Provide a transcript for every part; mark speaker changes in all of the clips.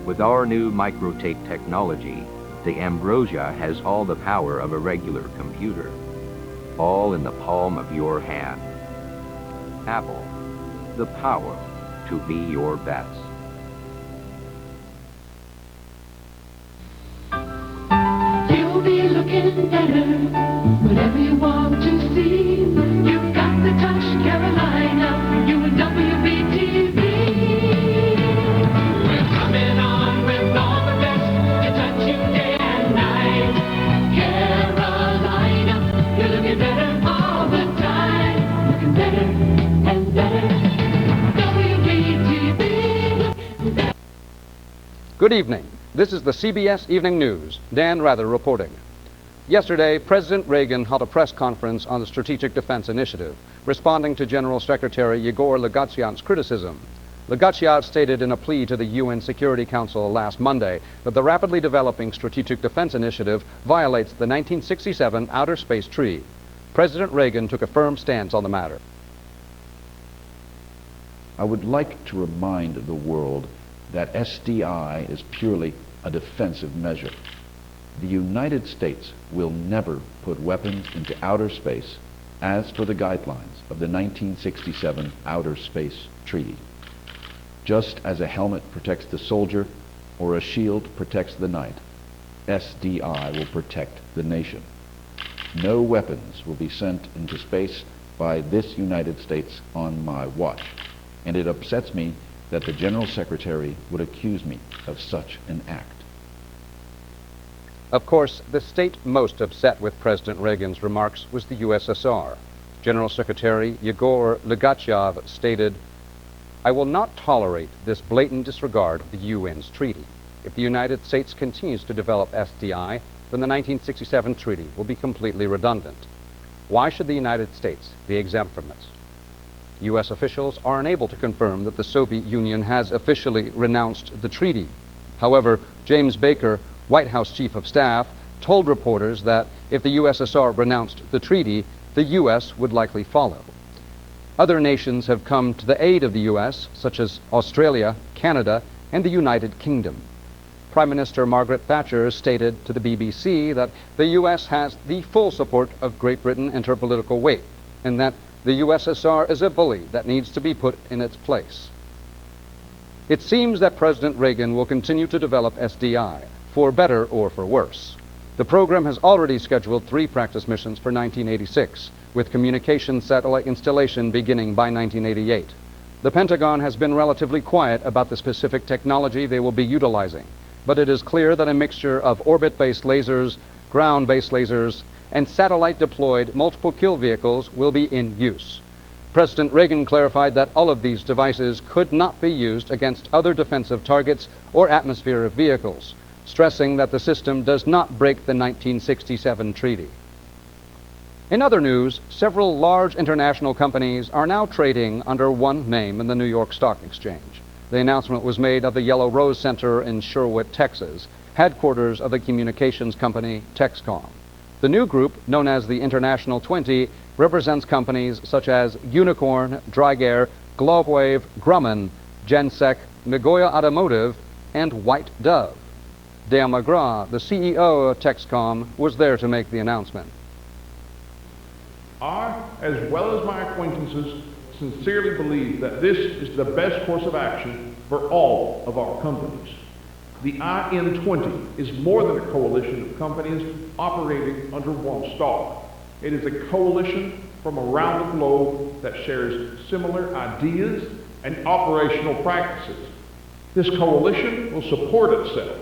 Speaker 1: With our new microtape technology, the Ambrosia has all the power of a regular computer, all in the palm of your hand. Apple, the power to be your best.
Speaker 2: You'll be looking better, whatever you want to see. You've got the touch, Carolina, you and WBTV. We're coming on with all the best, to touch you day and night. Carolina, you're looking better all the time. Looking better and better. WBTV.
Speaker 3: Good evening. This is the CBS Evening News. Dan Rather reporting. Yesterday, President Reagan held a press conference on the Strategic Defense Initiative, responding to General Secretary Yegor Lugatsyan's criticism. Lugatsyan stated in a plea to the UN Security Council last Monday that the rapidly developing Strategic Defense Initiative violates the 1967 Outer Space Treaty. President Reagan took a firm stance on the matter.
Speaker 4: I would like to remind the world that SDI is purely a defensive measure. The United States will never put weapons into outer space as per the guidelines of the 1967 Outer Space Treaty. Just as a helmet protects the soldier or a shield protects the knight, SDI will protect the nation. No weapons will be sent into space by this United States on my watch, and it upsets me that the General Secretary would accuse me of such an act.
Speaker 3: Of course, the state most upset with President Reagan's remarks was the USSR. General Secretary Yegor Lugatsyan stated, "I will not tolerate this blatant disregard of the UN's treaty. If the United States continues to develop SDI, then the 1967 treaty will be completely redundant. Why should the United States be exempt from this?" U.S. officials are unable to confirm that the Soviet Union has officially renounced the treaty. However, James Baker, White House Chief of Staff, told reporters that if the USSR renounced the treaty, the U.S. would likely follow. Other nations have come to the aid of the U.S., such as Australia, Canada, and the United Kingdom. Prime Minister Margaret Thatcher stated to the BBC that the U.S. has the full support of Great Britain and her political weight, and that the USSR is a bully that needs to be put in its place. It seems that President Reagan will continue to develop SDI, for better or for worse. The program has already scheduled 3 practice missions for 1986, with communication satellite installation beginning by 1988. The Pentagon has been relatively quiet about the specific technology they will be utilizing, but it is clear that a mixture of orbit-based lasers, ground-based lasers, and satellite-deployed multiple-kill vehicles will be in use. President Reagan clarified that all of these devices could not be used against other defensive targets or atmospheric vehicles, stressing that the system does not break the 1967 treaty. In other news, several large international companies are now trading under one name in the New York Stock Exchange. The announcement was made at the Yellow Rose Center in Sherwood, Texas, headquarters of the communications company Texcom. The new group, known as the International 20, represents companies such as Unicorn, Drygear, Globewave, Grumman, Gensec, Nagoya Automotive, and White Dove. Dale McGraw, the CEO of Texcom, was there to make the announcement.
Speaker 5: I, as well as my acquaintances, sincerely believe that this is the best course of action for all of our companies. The IN20 is more than a coalition of companies operating under one star. It is a coalition from around the globe that shares similar ideas and operational practices. This coalition will support itself.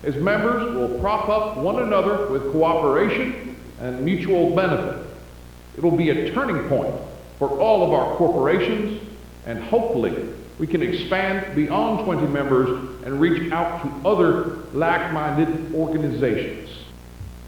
Speaker 5: Its members will prop up one another with cooperation and mutual benefit. It will be a turning point for all of our corporations, and hopefully we can expand beyond 20 members and reach out to other like-minded organizations.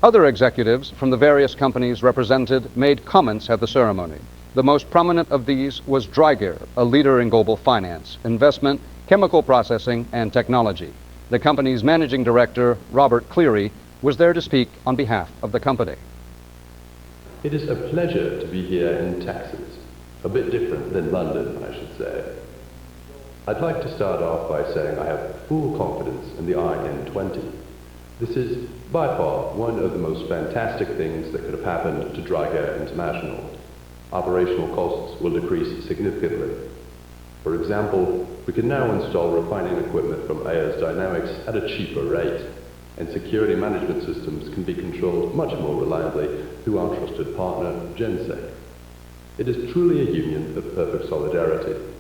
Speaker 3: Other executives from the various companies represented made comments at the ceremony. The most prominent of these was Drygear, a leader in global finance, investment, chemical processing, and technology. The company's managing director, Robert Cleary, was there to speak on behalf of the company.
Speaker 6: It is a pleasure to be here in Texas, a bit different than London, I should say.
Speaker 7: I'd like to start off by saying I have full confidence in the IN-20. This is by far one of the most fantastic things that could have happened to Dragair International. Operational costs will decrease significantly. For example, we can now install refining equipment from Ayers Dynamics at a cheaper rate, and security management systems can be controlled much more reliably through our trusted partner, Gensec. It is truly a union of perfect solidarity.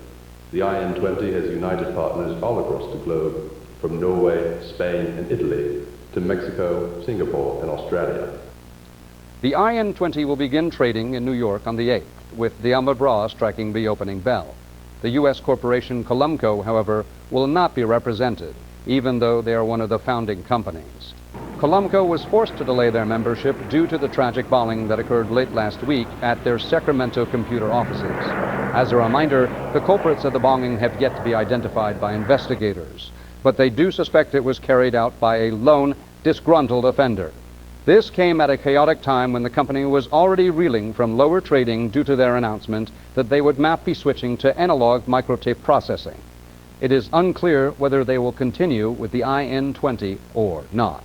Speaker 7: The IN-20 has united partners all across the globe, from Norway, Spain, and Italy, to Mexico, Singapore, and Australia.
Speaker 3: The IN-20 will begin trading in New York on the 8th, with the Alma Bra striking the opening bell. The U.S. corporation Columco, however, will not be represented, even though they are one of the founding companies. Columco was forced to delay their membership due to the tragic bombing that occurred late last week at their Sacramento computer offices. As a reminder, the culprits of the bombing have yet to be identified by investigators, but they do suspect it was carried out by a lone, disgruntled offender. This came at a chaotic time when the company was already reeling from lower trading due to their announcement that they would not be switching to analog microtape processing. It is unclear whether they will continue with the IN-20 or not.